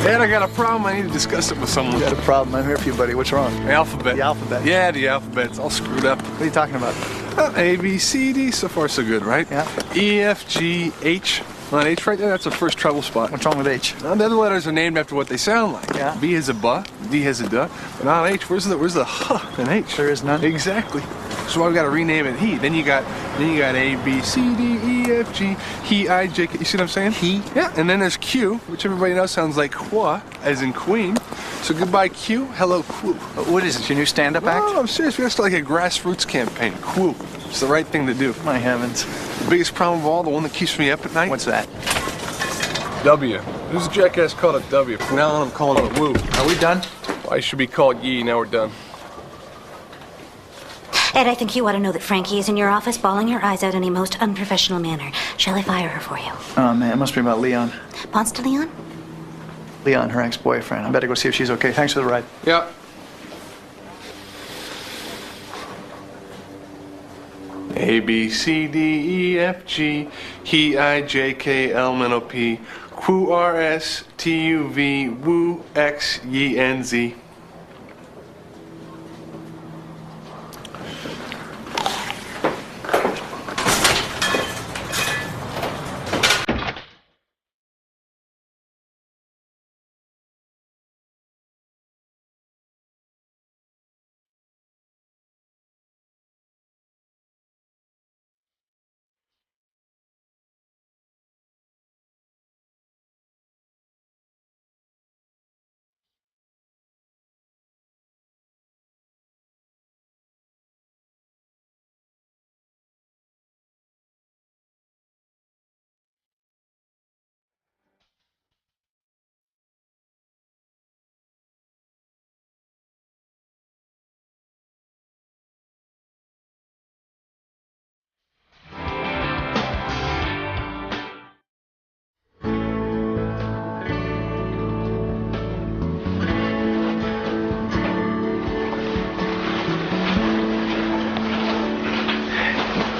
Ed, I got a problem. I need to discuss it with someone. You got a problem. I'm here for you, buddy. What's wrong? The alphabet. The alphabet? Yeah, the alphabet. It's all screwed up. What are you talking about? A, B, C, D. So far, so good, right? Yeah. E, F, G, H. Well, that H right there, that's the first trouble spot. What's wrong with H? Now, the other letters are named after what they sound like. Yeah. B has a buh, D has a duh. But not H. Where's the huh in H? There is none. Exactly. So I've got to rename it he. Then you got A, B, C, D, E, F, G, he, I, J, K. You see what I'm saying? He? Yeah. And then there's Q, which everybody knows sounds like qua, as in queen. So goodbye Q, hello Quoo. What is it, your new stand-up act? No, I'm serious. We have to start like a grassroots campaign. Quoo. It's the right thing to do. My heavens. The biggest problem of all, the one that keeps me up at night. What's that? W. Who's a jackass called a W? From now on, I'm calling it a woo. Are we done? Well, I should be called Yee. Now we're done. Ed, I think you ought to know that Frankie is in your office bawling her eyes out in a most unprofessional manner. Shall I fire her for you? Oh, man, it must be about Leon. Ponce de Leon? Leon, her ex-boyfriend. I better go see if she's okay. Thanks for the ride. Yeah. A, B, C, D, E, F, G, he, I, J, K, L, M, N, O, P, Q, R, S, T, U, V, Woo, X, Y, N, Z.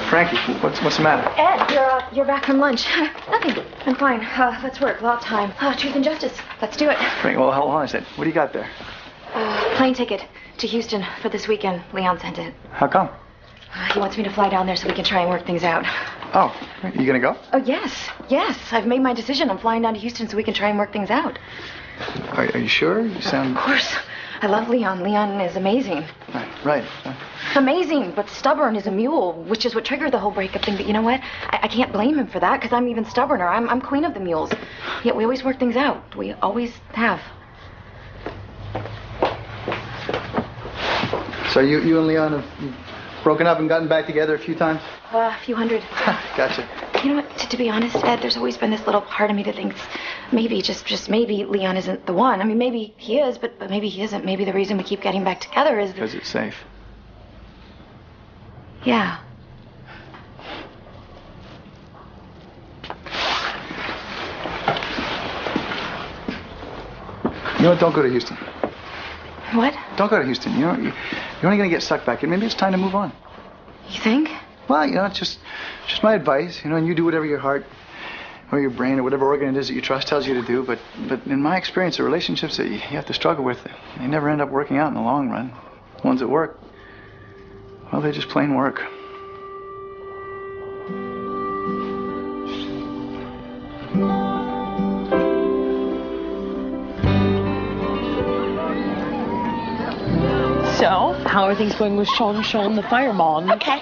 Frankie, what's the matter? Ed, you're back from lunch. Nothing. I'm fine. Let's work. Lot of time. Truth and justice. Let's do it. Frankie, well, how long is it? What do you got there? Plane ticket to Houston for this weekend. Leon sent it. How come? He wants me to fly down there so we can try and work things out. Oh, you gonna go? Oh, yes. Yes. I've made my decision. I'm flying down to Houston so we can try and work things out. Are you sure? You sound... Of course. I love Leon. Leon is amazing. Right. Amazing, but stubborn as a mule, which is what triggered the whole breakup thing. But you know what? I can't blame him for that because I'm even stubborner. I'm queen of the mules. Yet we always work things out. We always have. So you and Leon have broken up and gotten back together a few times? A few hundred. Gotcha. You know what? To be honest, Ed, there's always been this little part of me that thinks maybe, just maybe, Leon isn't the one. I mean, maybe he is, but maybe he isn't. Maybe the reason we keep getting back together is because it's safe. Yeah. You know what? Don't go to Houston. What? Don't go to Houston. You're only going to get sucked back in. Maybe it's time to move on. You think? Well, it's just my advice, and you do whatever your heart or your brain or whatever organ it is that you trust tells you to do. But in my experience, the relationships that you have to struggle with, they never end up working out in the long run. The ones that work, well, they just plain work. So, how are things going with Sean the fireball? Okay.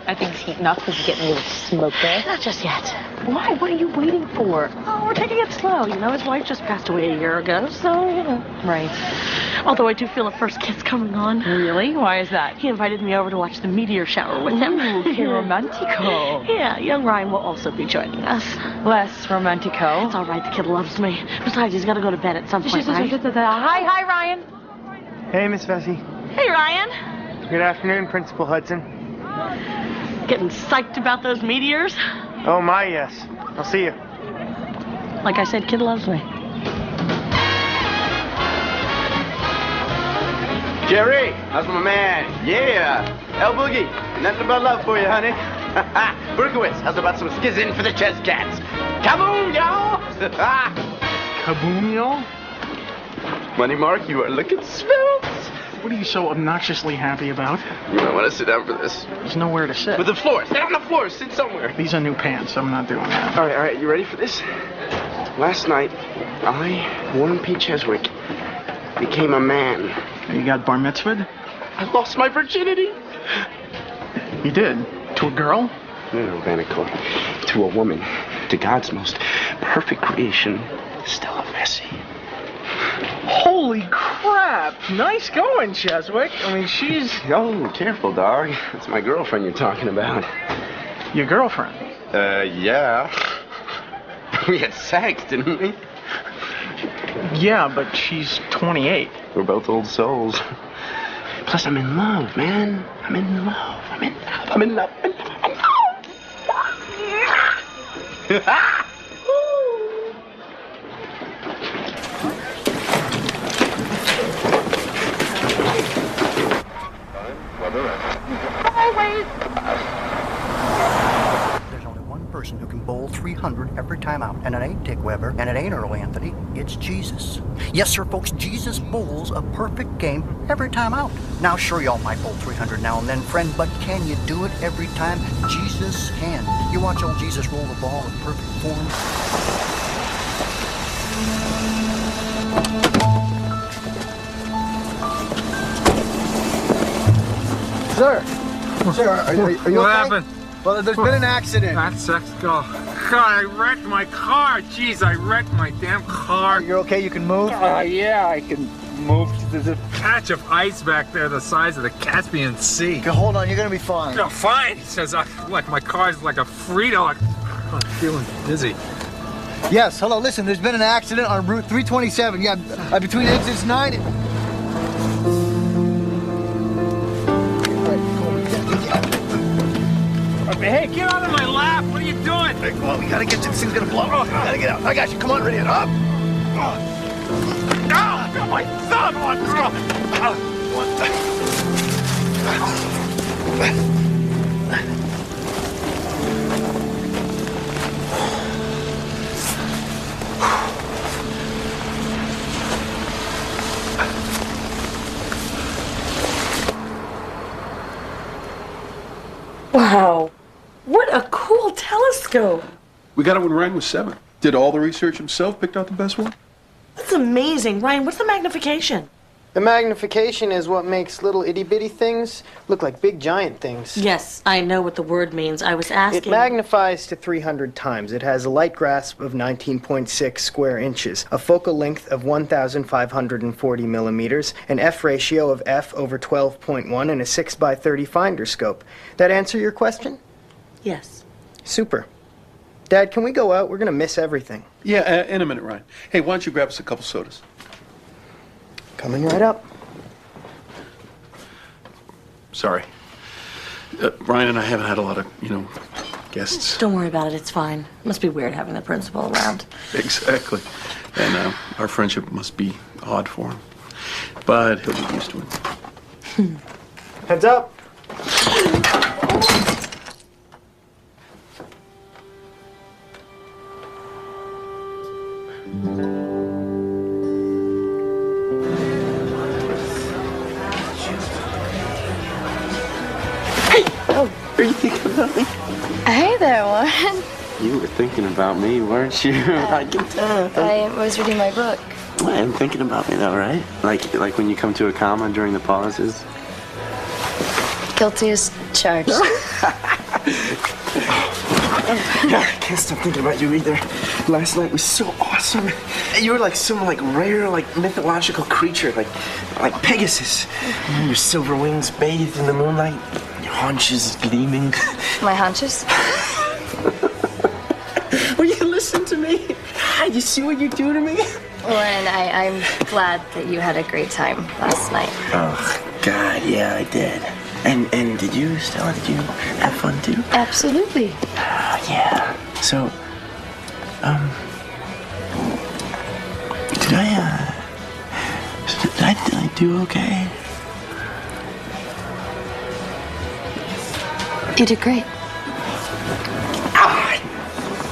I think he's heating up because he's getting a little smoky. Not just yet. Why? What are you waiting for? Oh, we're taking it slow. His wife just passed away a year ago, so, Right. Although I do feel a first kiss coming on. Really? Why is that? He invited me over to watch the meteor shower with him. Ooh, que romantico. Yeah, young Ryan will also be joining us. Less romantico. It's all right, the kid loves me. Besides, he's got to go to bed at some point, right? Hi, Ryan. Hey, Miss Vesey. Hey, Ryan. Good afternoon, Principal Hudson. Getting psyched about those meteors? Oh, my, yes. I'll see you. Like I said, kid loves me. Jerry, how's my man? Yeah. El Boogie, nothing but love for you, honey. Berkowitz, how's about some skizzing for the chess cats? Kaboom, y'all! Kaboom, y'all? Money Mark, you are looking svelte. What are you so obnoxiously happy about? You might want to sit down for this. There's nowhere to sit. With the floor. Sit on the floor. Sit somewhere. These are new pants. I'm not doing that. All right. You ready for this? Last night, I, Warren P. Cheswick, became a man. You got bar mitzvahed? I lost my virginity. You did? To a girl? No, Vanicor. To a woman. To God's most perfect creation, Stella Vesey. Holy crap! Nice going, Cheswick. I mean, she's... Oh, careful, dog. That's my girlfriend you're talking about. Your girlfriend? Yeah. We had sex, didn't we? Yeah, but she's 28. We're both old souls. Plus, I'm in love, man. I'm in love. I'm in love. There's only one person who can bowl 300 every time out, and it ain't Dick Weber, and it ain't Earl Anthony. It's Jesus. Yes, sir, folks, Jesus bowls a perfect game every time out. Now, sure, y'all might bowl 300 now and then, friend, but can you do it every time? Jesus can. You watch old Jesus roll the ball in perfect form. Sir, are you What okay? happened? Well, there's been an accident. That sex go. God, I wrecked my car. Jeez, I wrecked my damn car. You're okay? You can move? Yeah, I can move. There's a patch of ice back there the size of the Caspian Sea. Okay, hold on. You're gonna be fine. Oh, fine. He says, like my car's like a Frito. I'm feeling dizzy. Yes. Hello. Listen. There's been an accident on Route 327. Yeah, between exits 9 and... Hey, get out of my lap. What are you doing? Hey, come on. We gotta get this thing's gonna blow. Oh, we gotta get out. I got you. Come on, ready it up. Oh, my thumb on Wow. What a cool telescope. We got it when Ryan was 7. Did all the research himself, picked out the best one. That's amazing. Ryan, what's the magnification? The magnification is what makes little itty-bitty things look like big giant things. Yes, I know what the word means. I was asking... It magnifies to 300 times. It has a light grasp of 19.6 square inches, a focal length of 1,540 millimeters, an f ratio of f over 12.1, and a 6x30 finder scope. That answer your question? Yes. Super. Dad, can we go out? We're going to miss everything. Yeah, in a minute, Ryan. Hey, why don't you grab us a couple sodas? Coming right up. Sorry. Ryan and I haven't had a lot of, guests. Don't worry about it. It's fine. Must be weird having the principal around. Exactly. And our friendship must be odd for him. But he'll get used to it. Heads up. Are you thinking about me? Hey there, Warren. You were thinking about me, weren't you? I can tell. I was reading my book. I am thinking about me, though, right? Like when you come to a comma during the pauses. Guilty as charged. Yeah, I can't stop thinking about you either. Last night was so awesome. You were like some rare mythological creature, like Pegasus. Your silver wings bathed in the moonlight, your haunches gleaming. My haunches? Will you listen to me? You see what you do to me? Warren, I'm glad that you had a great time last night. Oh, God, yeah, I did. And did you, Stella? Did you have fun too? Absolutely. Yeah. So, did I do okay? You did great.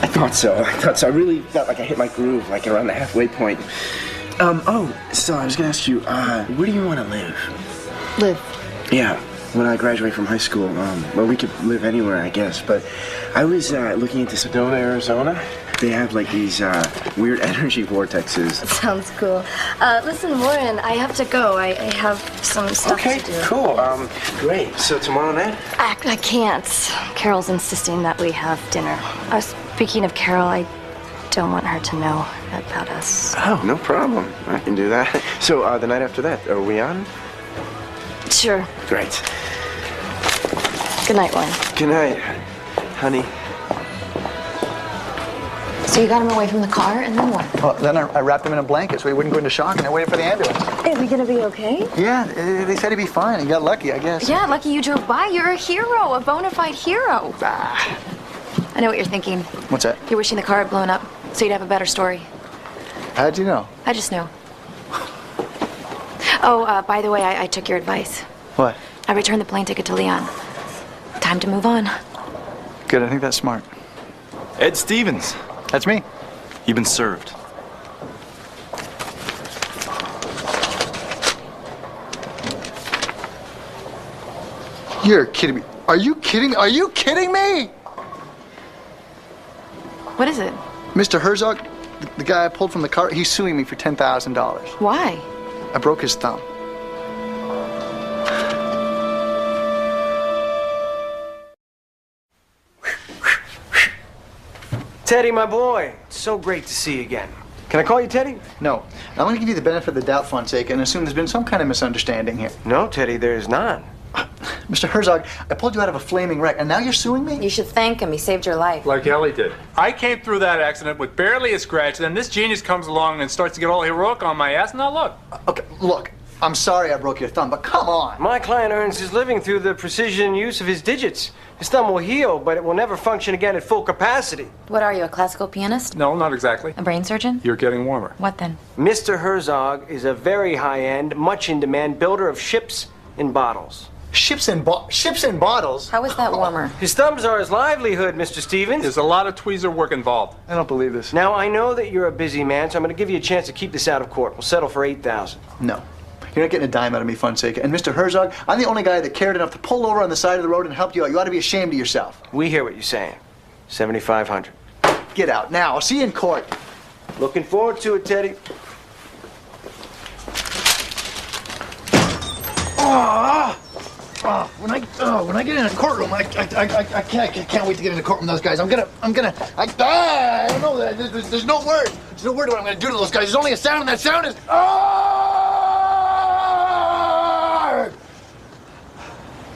I thought so. I really felt like I hit my groove, like around the halfway point. So I was gonna ask you, where do you want to live? Live. Yeah, when I graduate from high school, well, we could live anywhere, I guess, but I was looking into Sedona, Arizona. They have, like, these weird energy vortexes. Sounds cool. Listen, Warren, I have to go. I have some stuff to do. Okay, cool. Great. So tomorrow night? I can't. Carol's insisting that we have dinner. Speaking of Carol, I don't want her to know about us. Oh, no problem. I can do that. So, the night after that, are we on? Sure. Great. Good night, Warren. Good night, honey. So you got him away from the car, and then what? Well, then I wrapped him in a blanket so he wouldn't go into shock, and I waited for the ambulance. Is he gonna be okay? Yeah, they said he'd be fine. He got lucky, I guess. Yeah, lucky you drove by. You're a hero, a bona fide hero. I know what you're thinking. What's that? You're wishing the car had blown up, so you'd have a better story. How'd you know? I just know. Oh, by the way, I took your advice. What? I returned the plane ticket to Leon. Time to move on. Good, I think that's smart. Ed Stevens. That's me. You've been served. You're kidding me. Are you kidding? Are you kidding me? What is it? Mr. Herzog, the guy I pulled from the car, he's suing me for $10,000. Why? I broke his thumb. Teddy, my boy, it's so great to see you again. Can I call you Teddy? No. I'm going to give you the benefit of the doubt, Fonseca, and assume there's been some kind of misunderstanding here. No, Teddy, there's not. Mr. Herzog, I pulled you out of a flaming wreck, and now you're suing me? You should thank him. He saved your life. Like Ellie did. I came through that accident with barely a scratch, then this genius comes along and starts to get all heroic on my ass. Now look. Okay, look. I'm sorry I broke your thumb, but come on. My client earns his living through the precision use of his digits. His thumb will heal, but it will never function again at full capacity. What are you, a classical pianist? No, not exactly. A brain surgeon? You're getting warmer. What then? Mr. Herzog is a very high-end, much in-demand builder of ships in bottles. Ships in bottles? How is that warmer? His thumbs are his livelihood, Mr. Stevens. There's a lot of tweezer work involved. I don't believe this. Now, I know that you're a busy man, so I'm going to give you a chance to keep this out of court. We'll settle for $8,000. No. You're not getting a dime out of me, Fonseca. And Mr. Herzog, I'm the only guy that cared enough to pull over on the side of the road and help you out. You ought to be ashamed of yourself. We hear what you're saying. $7,500. Get out now. I'll see you in court. Looking forward to it, Teddy. When I get in a courtroom, I can't wait to get in the courtroom with those guys. I don't know. There's no word. There's no word what I'm going to do to those guys. There's only a sound, and that sound is. Arg!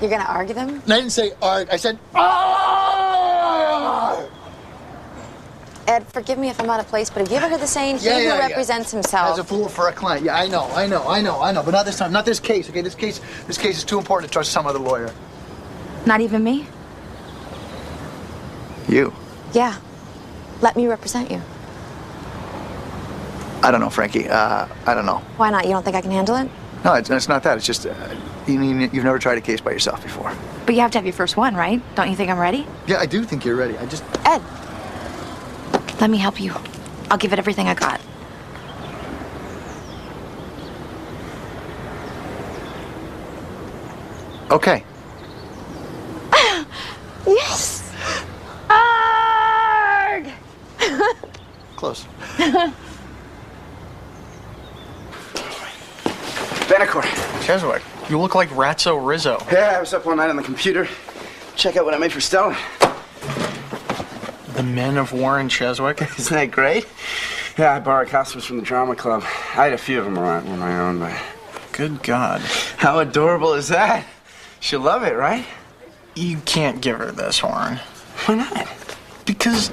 You're gonna argue them? I didn't say arg. I said arg! Ed, forgive me if I'm out of place, but have you ever heard the saying, he who represents himself? As a fool for a client. Yeah, I know. But not this time. Not this case, okay? This case is too important to trust some other lawyer. Not even me? You? Yeah. Let me represent you. I don't know, Frankie. I don't know. Why not? You don't think I can handle it? No, it's not that. It's just, you've never tried a case by yourself before. But you have to have your first one, right? Don't you think I'm ready? Yeah, I do think you're ready. Ed, let me help you. I'll give it everything I got. Okay. Yes! Arg! Close. Benacore. Cheswick, you look like Ratso Rizzo. Yeah, I was up all night on the computer. Check out what I made for Stella. The Men of Warren Cheswick. Isn't that great? Yeah, I borrowed costumes from the drama club. I had a few of them around on my own, but... Good God. How adorable is that? She'll love it, right? You can't give her this, Warren. Why not? Because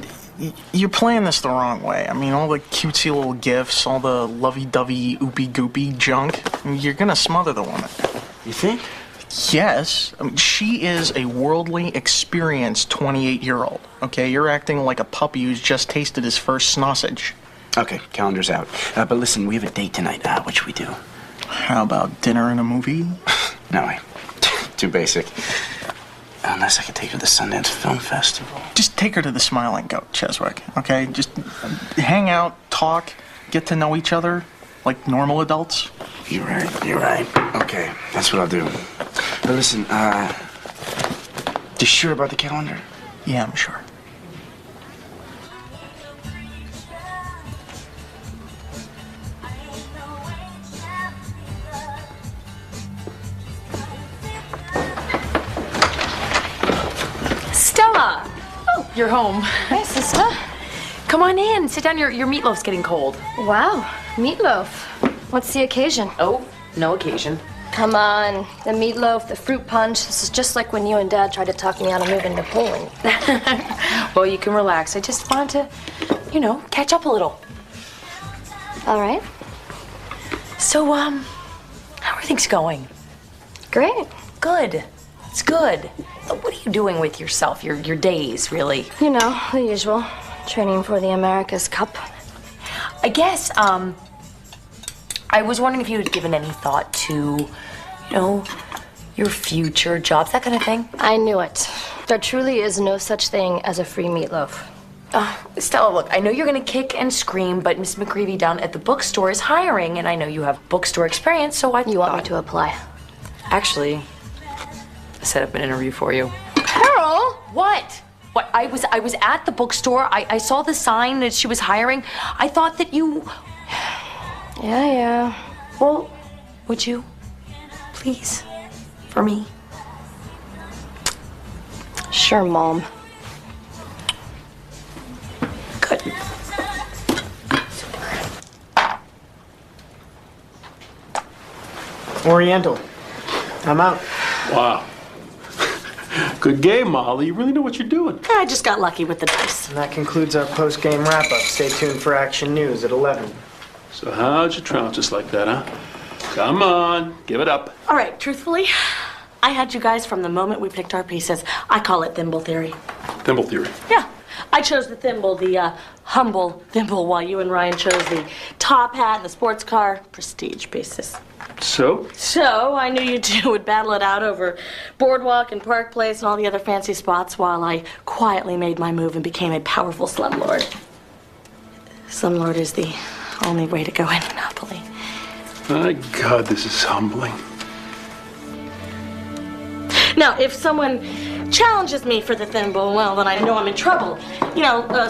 you're playing this the wrong way. I mean, all the cutesy little gifts, all the lovey-dovey, oopy-goopy junk, you're gonna smother the woman. You think? Yes. I mean, she is a worldly, experienced 28-year-old, okay? You're acting like a puppy who's just tasted his first sausage. Okay, calendar's out. But listen, we have a date tonight. What should we do? How about dinner and a movie? No way. Too basic. Unless I could take her to the Sundance Film Festival. Just take her to the Smiling Goat, Cheswick, okay? Just hang out, talk, get to know each other. like normal adults. You're right. Okay, that's what I'll do. But listen, you sure about the calendar? Yeah, I'm sure. Stella! Oh, you're home. Hey, sister. Come on in. Sit down. Your meatloaf's getting cold. Wow, meatloaf. What's the occasion? Oh, no occasion. Come on, the meatloaf, the fruit punch. This is just like when you and Dad tried to talk me out of moving to Poland. Well, you can relax. I just wanted to, catch up a little. All right. So, how are things going? Great. Good. It's good. What are you doing with yourself, your days, really? You know, the usual. Training for the America's Cup. I guess, I was wondering if you had given any thought to, your future jobs, that kind of thing. I knew it. There truly is no such thing as a free meatloaf. Stella, look, I know you're gonna kick and scream, but Miss McGreevy down at the bookstore is hiring, and I know you have bookstore experience, so You want me to apply? Actually, I set up an interview for you. Carol! What? What? I was at the bookstore. I saw the sign that she was hiring. I thought that you... Yeah. Well, would you? Please? For me? Sure, Mom. Good. Oriental. I'm out. Wow. Good game, Molly. You really know what you're doing. I just got lucky with the dice. And that concludes our post-game wrap-up. Stay tuned for Action News at 11. So how'd you trounce us like that, huh? Come on, give it up. All right, truthfully, I had you guys from the moment we picked our pieces. I call it thimble theory. Thimble theory. Yeah. I chose the thimble, the humble thimble, while you and Ryan chose the top hat and the sports car prestige pieces. So? So I knew you two would battle it out over Boardwalk and Park Place and all the other fancy spots while I quietly made my move and became a powerful slumlord. Slumlord is the only way to go in Monopoly. My God, this is humbling. Now, if someone challenges me for the thimble, well, then I know I'm in trouble.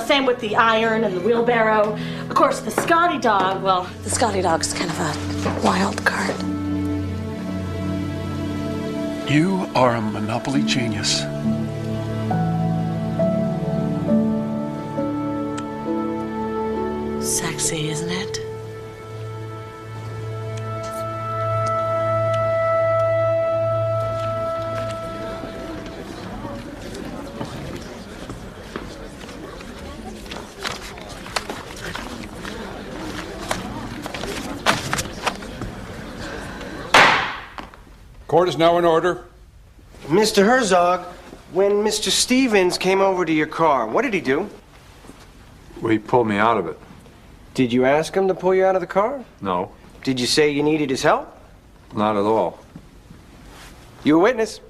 Same with the iron and the wheelbarrow. Of course, the Scotty dog, well, the Scotty dog's kind of a wild card. You are a Monopoly genius. Sexy, isn't it? Court is now in order. Mr. Herzog, when Mr. Stevens came over to your car, what did he do? Well, he pulled me out of it. Did you ask him to pull you out of the car? No, Did you say you needed his help? not at all. You a witness?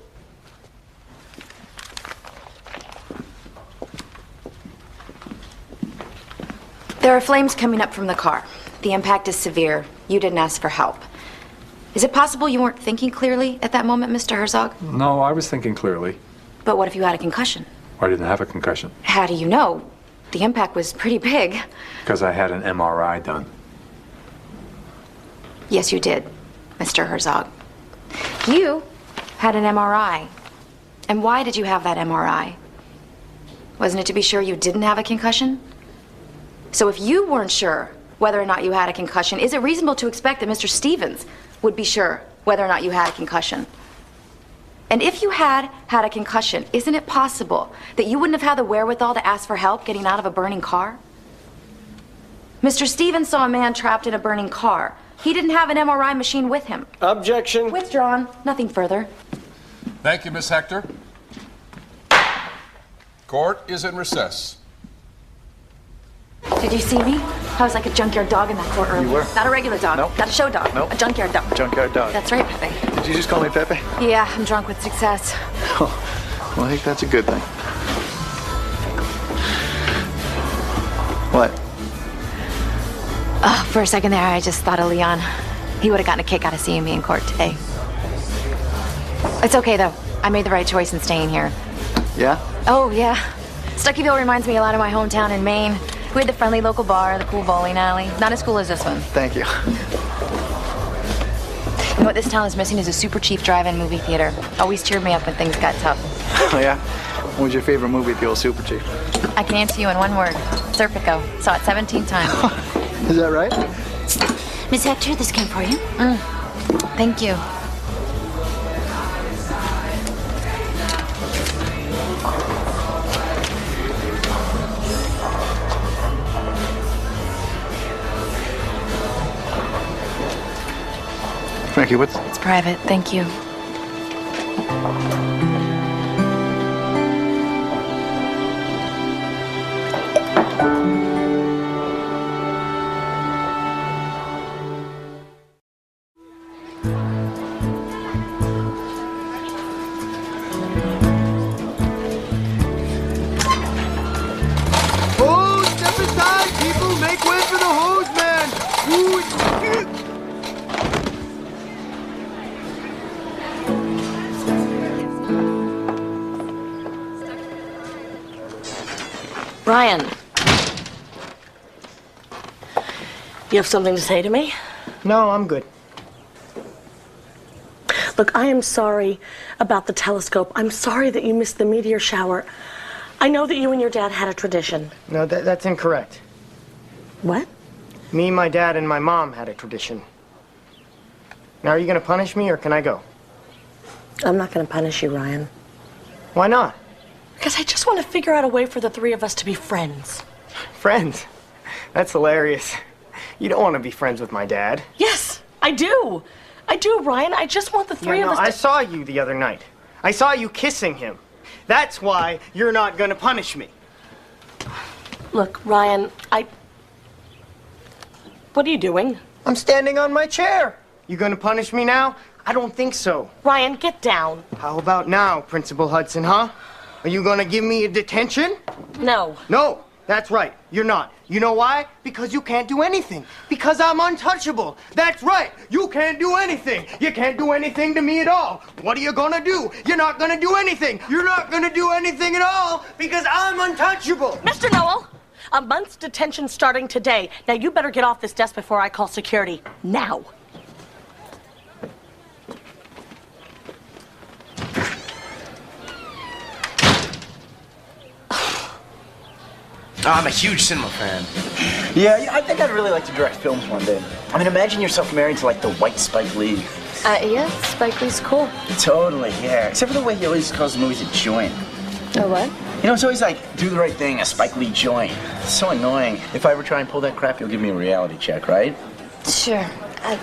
There are flames coming up from the car. The impact is severe. You didn't ask for help. Is it possible you weren't thinking clearly at that moment, Mr. Herzog? No, I was thinking clearly. But what if you had a concussion? I didn't have a concussion How do you know? The impact was pretty big. because I had an MRI done. Yes, you did, Mr. Herzog. You had an MRI. And why did you have that MRI? Wasn't it to be sure you didn't have a concussion? So if you weren't sure whether or not you had a concussion, is it reasonable to expect that Mr. Stevens would be sure whether or not you had a concussion? And if you had a concussion, isn't it possible that you wouldn't have had the wherewithal to ask for help getting out of a burning car? Mr. Stevens saw a man trapped in a burning car. He didn't have an MRI machine with him. Objection. Withdrawn. Nothing further. Thank you, Miss Hector. Court is in recess. Did you see me? I was like a junkyard dog in that courtroom. You were. Not a regular dog. Nope. Not a show dog. Nope. A junkyard dog. Junkyard dog. That's right, Pepe. Did you just call me Pepe? Yeah, I'm drunk with success. Oh, well, I think that's a good thing. What? Oh, for a second there, I just thought of Leon. He would have gotten a kick out of seeing me in court today. It's okay, though. I made the right choice in staying here. Yeah? Oh, yeah. Stuckyville reminds me a lot of my hometown in Maine. We had the friendly local bar, the cool bowling alley. Not as cool as this one. Thank you. You know what this town is missing is a super cheap drive-in movie theater. Always cheered me up when things got tough. Oh, yeah? What was your favorite movie at the old Super Chief? I can answer you in one word. Serpico. Saw it 17 times. Is that right? Miss Hector, this came for you. Thank you. Frankie, what's... It's private. Thank you. Oh, step aside, people! Make way for the hose man! Ryan. You have something to say to me? No, I'm good. Look, I am sorry about the telescope. I'm sorry that you missed the meteor shower. I know that you and your dad had a tradition. No, that's incorrect. What? Me, my dad, and my mom had a tradition. Now, are you going to punish me, or can I go? I'm not going to punish you, Ryan. Why not? Because I just want to figure out a way for the three of us to be friends. Friends? That's hilarious. You don't want to be friends with my dad. Yes, I do. I do, Ryan. I just want the three of us to... I saw you the other night. I saw you kissing him. That's why you're not going to punish me. Look, Ryan, What are you doing? I'm standing on my chair. You going to punish me now? I don't think so. Ryan, get down. How about now, Principal Hudson, huh? Are you going to give me a detention? No. No, that's right. You're not. You know why? Because you can't do anything. Because I'm untouchable. That's right. You can't do anything. You can't do anything to me at all. What are you gonna do? You're not gonna do anything. You're not gonna do anything at all because I'm untouchable. Mr. Noel, a month's detention starting today. Now you better get off this desk before I call security. Now. Oh, I'm a huge cinema fan. Yeah, I think I'd really like to direct films one day. I mean, imagine yourself married to, like, the white Spike Lee. Yeah, Spike Lee's cool. Totally, yeah. Except for the way he always calls movies a joint. A what? You know, it's always like, do the right thing, a Spike Lee joint. It's so annoying. If I ever try and pull that crap, you'll give me a reality check, right? Sure.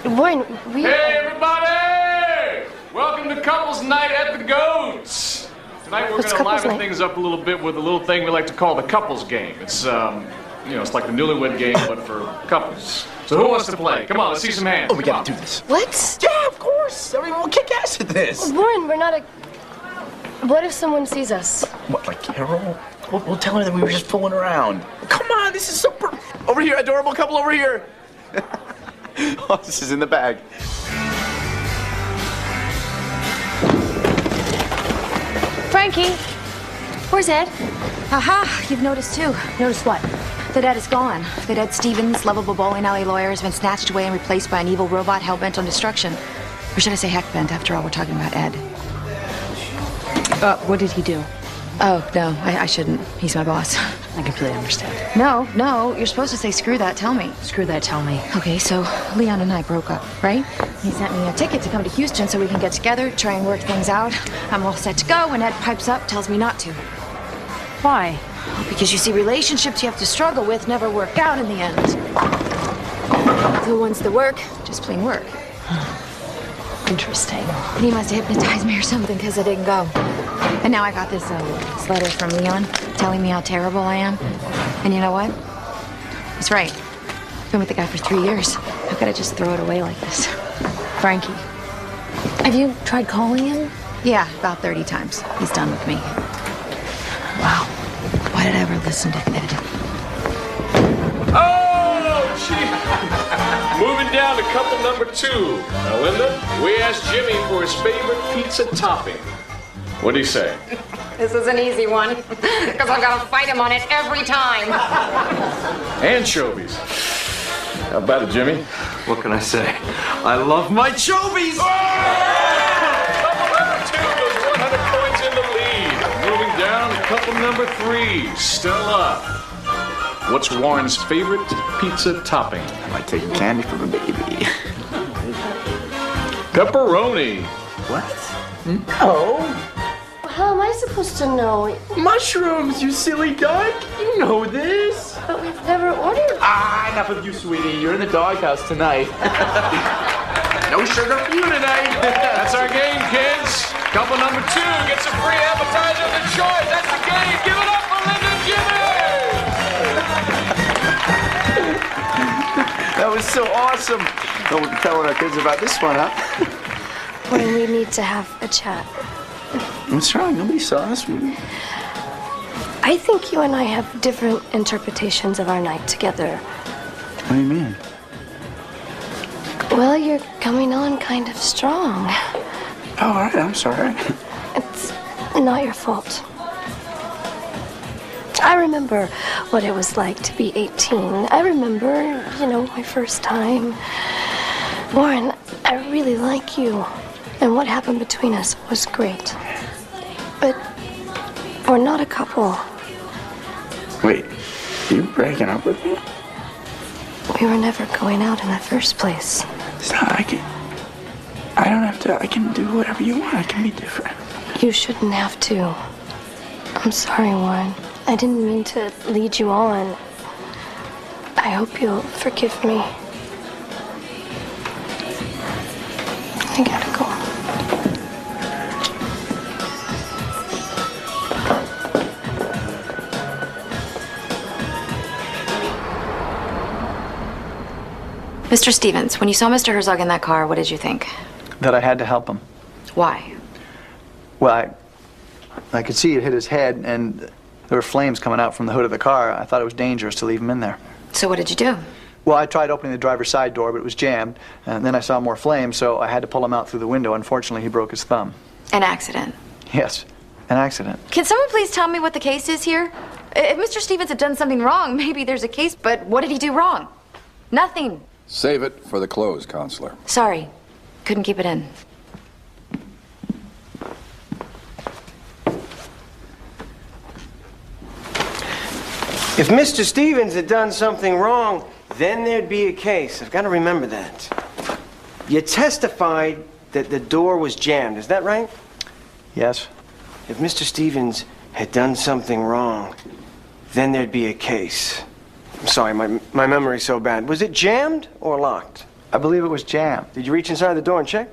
Warren, we... Hey, everybody! Welcome to Couples Night at the Goats. Tonight we're going to liven things up a little bit with a little thing we like to call the couples game. It's, it's like the newlywed game, but for couples. So who wants to play? Come on, let's see some hands. Oh, we gotta do this. What? Yeah, of course. I mean, we'll kick ass at this. Warren, we're not a... What if someone sees us? What, like Carol? We'll tell her that we were just fooling around. Come on, this is super... Over here, adorable couple over here. Oh, this is in the bag. Frankie, where's Ed? Aha, you've noticed too. Noticed what? That Ed is gone. That Ed Stevens, lovable bowling alley lawyer, has been snatched away and replaced by an evil robot hell-bent on destruction. Or should I say heck-bent? After all, we're talking about Ed. What did he do? Oh, no, I shouldn't. He's my boss. I completely understand. No, you're supposed to say screw that, tell me. Screw that, tell me. Okay, so Leon and I broke up, right? He sent me a ticket to come to Houston so we can get together, try and work things out. I'm all set to go when Ed pipes up, tells me not to. Why? Because you see, relationships you have to struggle with never work out in the end. The ones that work, just plain work. Interesting. And he must have hypnotized me or something because I didn't go. And now I got this letter from Leon telling me how terrible I am. And you know what? He's right. I've been with the guy for 3 years. How could I just throw it away like this? Frankie, have you tried calling him? Yeah, about 30 times. He's done with me. Wow. Why did I ever listen to Ed? Oh, gee. couple number 2. Now, Linda, we asked Jimmy for his favorite pizza topping. What do you say? This is an easy one, because I've got to fight him on it every time. Anchovies. How about it, Jimmy? What can I say? I love my chovies! Couple number 2 goes 100 points in the lead. Moving down to couple number 3, Stella. What's Warren's favorite pizza topping? I like taking candy from a baby. Pepperoni. What? No. How am I supposed to know? Mushrooms, you silly duck. You know this. But we've never ordered. Ah, enough of you, sweetie. You're in the doghouse tonight. No sugar for you tonight. That's our game, kids. Couple number 2 gets a free appetizer of the choice. That's the game. Give it up for Linda and Jimmy. That was so awesome. No one can tell our kids about this one, huh? When we need to have a chat. What's wrong? Nobody saw us. I think you and I have different interpretations of our night together. What do you mean? Well, you're coming on kind of strong. Oh, all right. I'm sorry. It's not your fault. I remember what it was like to be 18. I remember, my first time. Warren, I really like you. And what happened between us was great. But we're not a couple. Wait, you breaking up with me? We were never going out in the first place. Stop, I don't have to. I can do whatever you want. I can be different. You shouldn't have to. I'm sorry, Warren. I didn't mean to lead you on. I hope you'll forgive me. I gotta go. Mr. Stevens, when you saw Mr. Herzog in that car, what did you think? That I had to help him. Why? Well, I could see it hit his head, and there were flames coming out from the hood of the car. I thought it was dangerous to leave him in there. So what did you do? Well, I tried opening the driver's side door, but it was jammed, and then I saw more flames, so I had to pull him out through the window. Unfortunately, he broke his thumb. An accident. Yes, an accident. Can someone please tell me what the case is here? If Mr. Stevens had done something wrong, maybe there's a case, but what did he do wrong? Nothing. Save it for the close, counselor. Sorry. Couldn't keep it in. If Mr. Stevens had done something wrong, then there'd be a case. I've got to remember that. You testified that the door was jammed, is that right? Yes. If Mr. Stevens had done something wrong, then there'd be a case. I'm sorry, my memory's so bad. Was it jammed or locked? I believe it was jammed. Did you reach inside the door and check?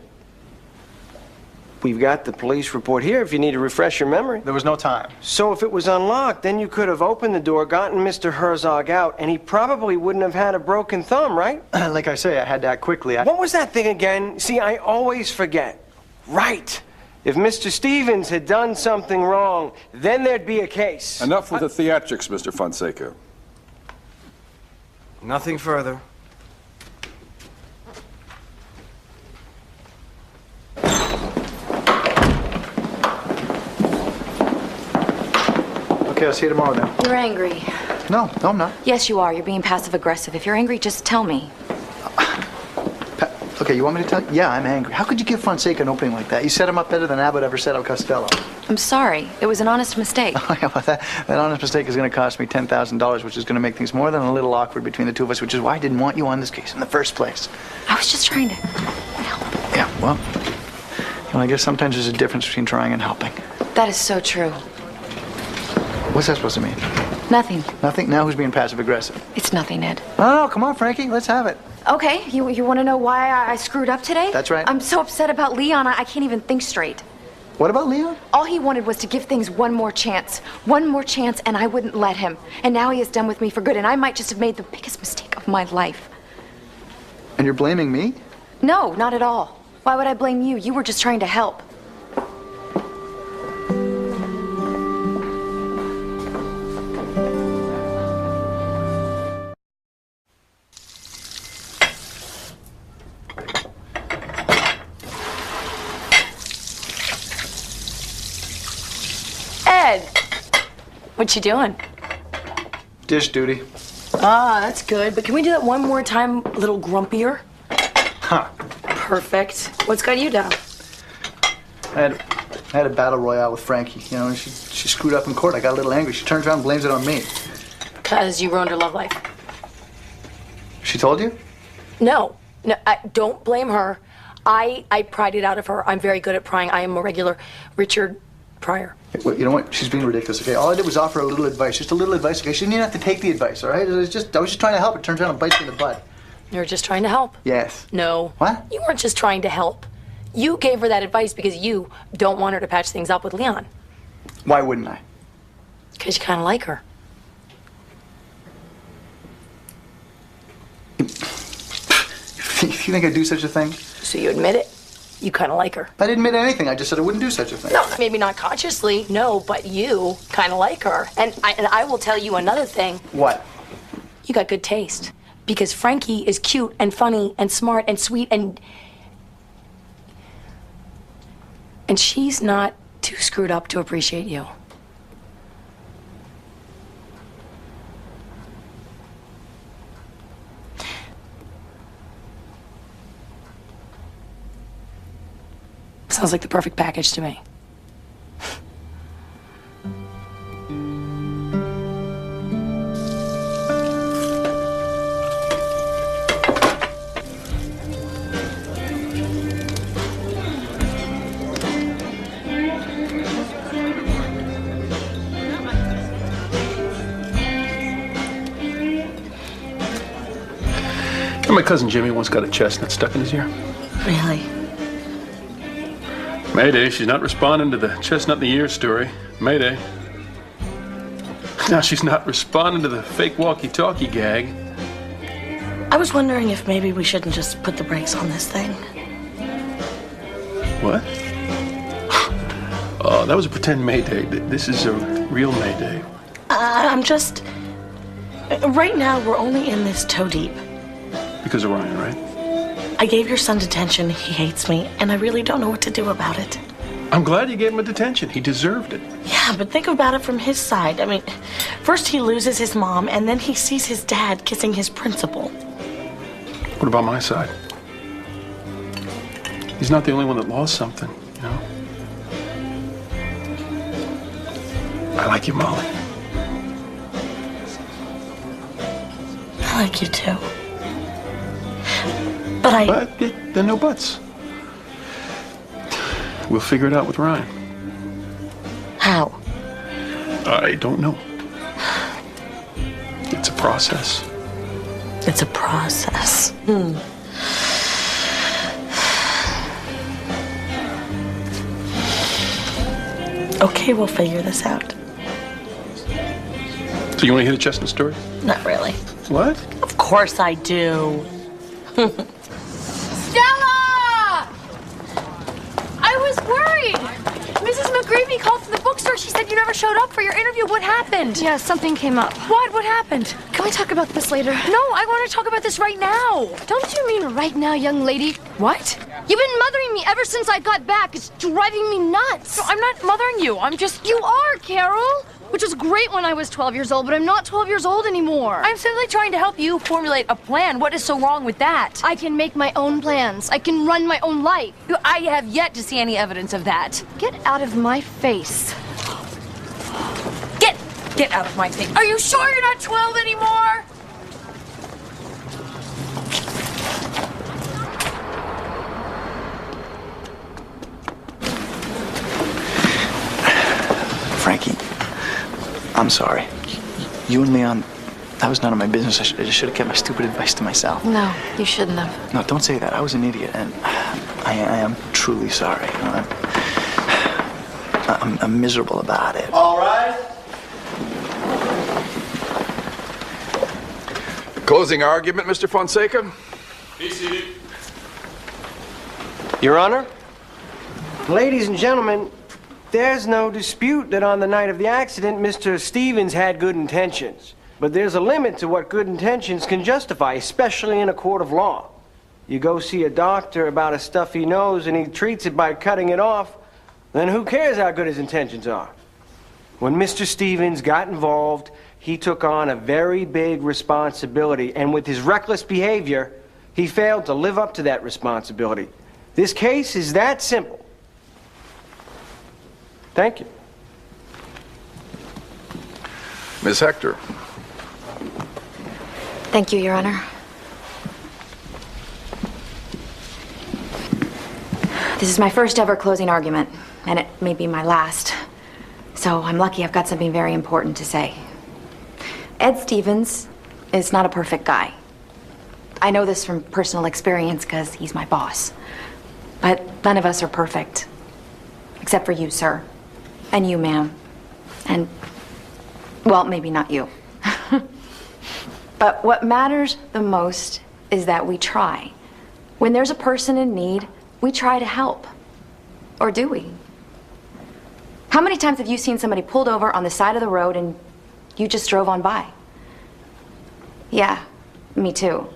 We've got the police report here if you need to refresh your memory. There was no time. So if it was unlocked, then you could have opened the door, gotten Mr. Herzog out, and he probably wouldn't have had a broken thumb, right? Like I say, I had to act quickly. What was that thing again? See, I always forget. Right. If Mr. Stevens had done something wrong, then there'd be a case. Enough with the theatrics, Mr. Fonseca. Nothing further. Okay, I'll see you tomorrow then. You're angry. No, I'm not. Yes, you are. You're being passive-aggressive. If you're angry, just tell me. Okay, you want me to tell you? Yeah, I'm angry. How could you give Fonseca an opening like that? You set him up better than Abbott ever set up Costello. I'm sorry. It was an honest mistake. Oh, yeah, well, that honest mistake is going to cost me $10,000, which is going to make things more than a little awkward between the two of us, which is why I didn't want you on this case in the first place. I was just trying to... Yeah, well, I guess sometimes there's a difference between trying and helping. That is so true. What's that supposed to mean? Nothing. Nothing? Now who's being passive-aggressive? It's nothing, Ed. Oh, come on, Frankie. Let's have it. Okay, you want to know why I screwed up today? That's right. I'm so upset about Leon, I can't even think straight. What about Leon? All he wanted was to give things one more chance. One more chance, and I wouldn't let him. And now he is done with me for good, and I might just have made the biggest mistake of my life. And you're blaming me? No, not at all. Why would I blame you? You were just trying to help. What you doing? Dish duty. Ah, that's good. But can we do that one more time, a little grumpier? Huh. Perfect. What's got you down? I had a battle royale with Frankie, you know, and she screwed up in court. I got a little angry. She turns around and blames it on me. Because you ruined her love life. She told you? No, don't blame her. I pried it out of her. I'm very good at prying. I am a regular Richard Pryor. Well, you know what? She's being ridiculous, okay? All I did was offer her a little advice. Just a little advice, okay? She didn't even have to take the advice, all right? I was just trying to help her. Turns around and bites me in the butt. You're just trying to help. Yes. No. What? You weren't just trying to help. You gave her that advice because you don't want her to patch things up with Leon. Why wouldn't I? Because you kind of like her. You think I'd do such a thing? So you admit it? You kind of like her. I didn't admit anything. I just said I wouldn't do such a thing. No, maybe not consciously, no, but you kind of like her. And I will tell you another thing. What? You got good taste. Because Frankie is cute and funny and smart and sweet and she's not too screwed up to appreciate you. Sounds like the perfect package to me. My cousin Jimmy once got a chestnut stuck in his ear. Really? Mayday, she's not responding to the chestnut in the ear story. Mayday. Now she's not responding to the fake walkie-talkie gag. I was wondering if maybe we shouldn't just put the brakes on this thing. What? Oh, that was a pretend Mayday. This is a real Mayday. I'm just... Right now, we're only in this toe deep. Because of Ryan, right? I gave your son detention. He hates me, and I really don't know what to do about it. I'm glad you gave him a detention. He deserved it. Yeah, but think about it from his side. I mean, first he loses his mom, and then he sees his dad kissing his principal. What about my side? He's not the only one that lost something, you know? I like you, Molly. I like you, too. But there are no buts. We'll figure it out with Ryan. How? I don't know. It's a process. It's a process. Okay, we'll figure this out. So you want to hear the chestnut story? Not really. What? Of course I do. Stella! I was worried. Mrs. McGreevy called from the bookstore. She said you never showed up for your interview. What happened? Yeah, something came up. What happened? Can we talk about this later? No, I want to talk about this right now. Don't you mean right now, young lady? What? You've been mothering me ever since I got back. It's driving me nuts. No, I'm not mothering you. I'm just... You are, Carol. Which was great when I was 12 years old, but I'm not 12 years old anymore. I'm simply trying to help you formulate a plan. What is so wrong with that? I can make my own plans. I can run my own life. I have yet to see any evidence of that. Get out of my face. Get out of my face. Are you sure you're not 12 anymore? Frankie, I'm sorry. You and Leon, that was none of my business. I just should have kept my stupid advice to myself. No, you shouldn't have. No, don't say that. I was an idiot, and I am truly sorry. You know, I'm miserable about it. All right. Closing argument, Mr. Fonseca? Be seated. Your Honor, ladies and gentlemen, there's no dispute that on the night of the accident, Mr. Stevens had good intentions. But there's a limit to what good intentions can justify, especially in a court of law. You go see a doctor about a stuff he knows and he treats it by cutting it off, then who cares how good his intentions are? When Mr. Stevens got involved, he took on a very big responsibility, and with his reckless behavior, he failed to live up to that responsibility. This case is that simple. Thank you. Miss Hector. Thank you, Your Honor. This is my first ever closing argument, and it may be my last. So I'm lucky I've got something very important to say. Ed Stevens is not a perfect guy. I know this from personal experience because he's my boss. But none of us are perfect. Except for you, sir. And you, ma'am. And, well, maybe not you. But what matters the most is that we try. When there's a person in need, we try to help. Or do we? How many times have you seen somebody pulled over on the side of the road and you just drove on by? Yeah, me too.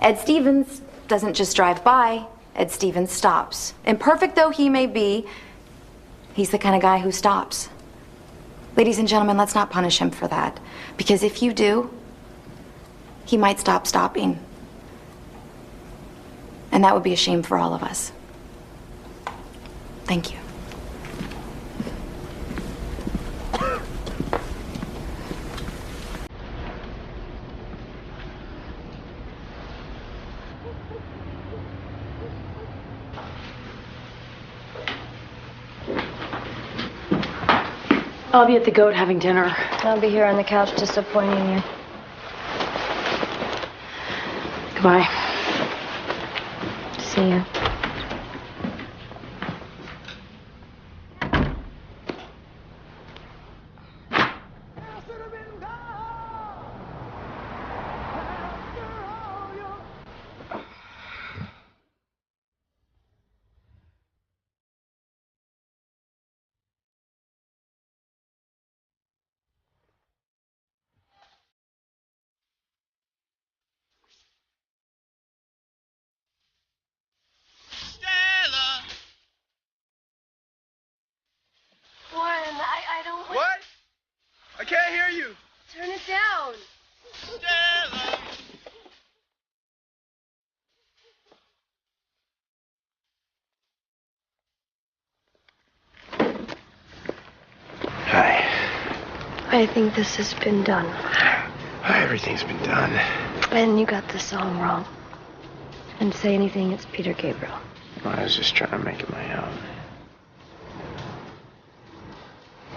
Ed Stevens doesn't just drive by, Ed Stevens stops. Imperfect though he may be, he's the kind of guy who stops. Ladies and gentlemen, let's not punish him for that. Because if you do, he might stop stopping. And that would be a shame for all of us. Thank you. I'll be at the Goat having dinner. I'll be here on the couch disappointing you. Goodbye. See ya. I don't... What? I can't hear you. Turn it down. Hi. I think this has been done. Everything's been done. And you got the song wrong. And say anything, it's Peter Gabriel. I was just trying to make it my own.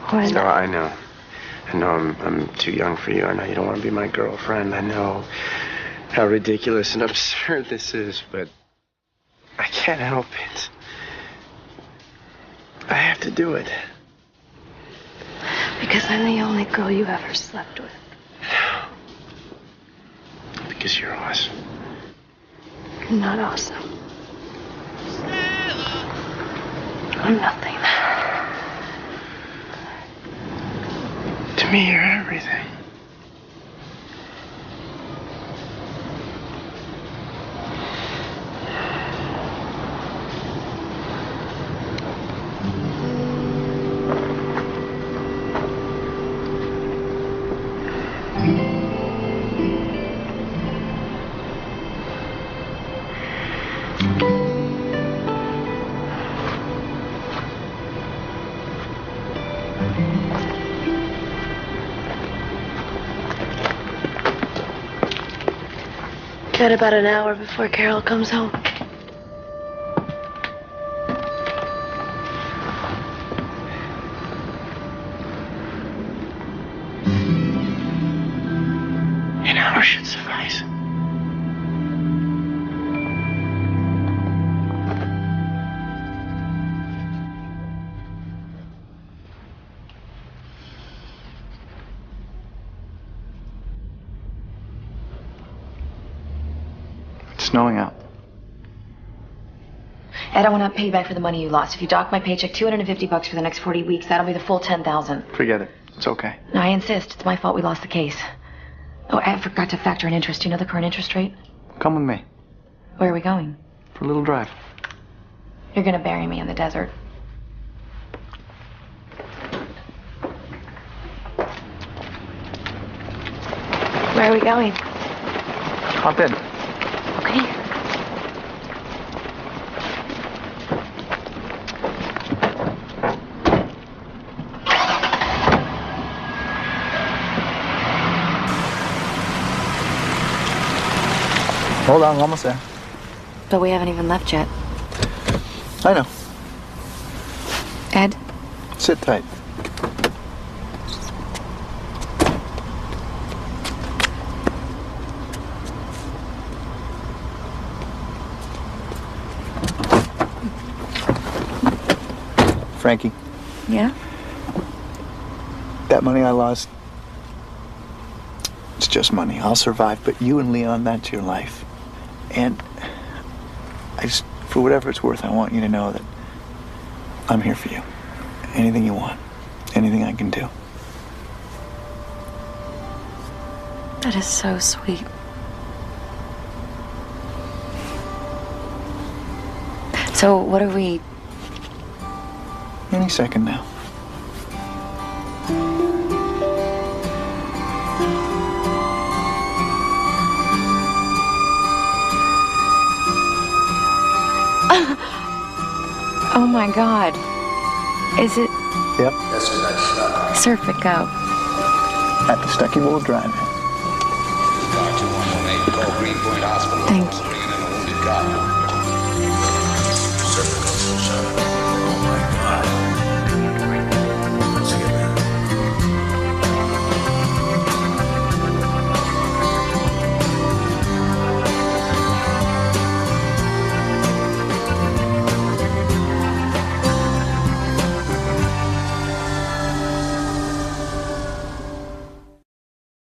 Why No, not? I know. I know I'm too young for you. I know you don't want to be my girlfriend. I know how ridiculous and absurd this is, but I can't help it. I have to do it. Because I'm the only girl you ever slept with. Because you're awesome. I'm not awesome. I'm nothing. To me, you're everything. Got about an hour before Carol comes home. An hour should suffice. It's snowing out. Ed, I want to pay you back for the money you lost. If you dock my paycheck $250 for the next 40 weeks, that'll be the full $10,000. Forget it. It's okay. No, I insist. It's my fault we lost the case. Oh, I forgot to factor in interest. Do you know the current interest rate? Come with me Where are we going? for a little drive. You're gonna bury me in the desert. Where are we going? Hop in. Okay. Hold on, we're almost there. But we haven't even left yet. I know. Ed? Sit tight. Frankie. Yeah? That money I lost, it's just money. I'll survive, but you and Leon, that's your life. And I just, for whatever it's worth, I want you to know that I'm here for you. Anything you want, anything I can do. That is so sweet. So, what are we... Any second now. Oh my God. Is it... Yep. Serpent go. At the Stucky Bull Drive. Thank you.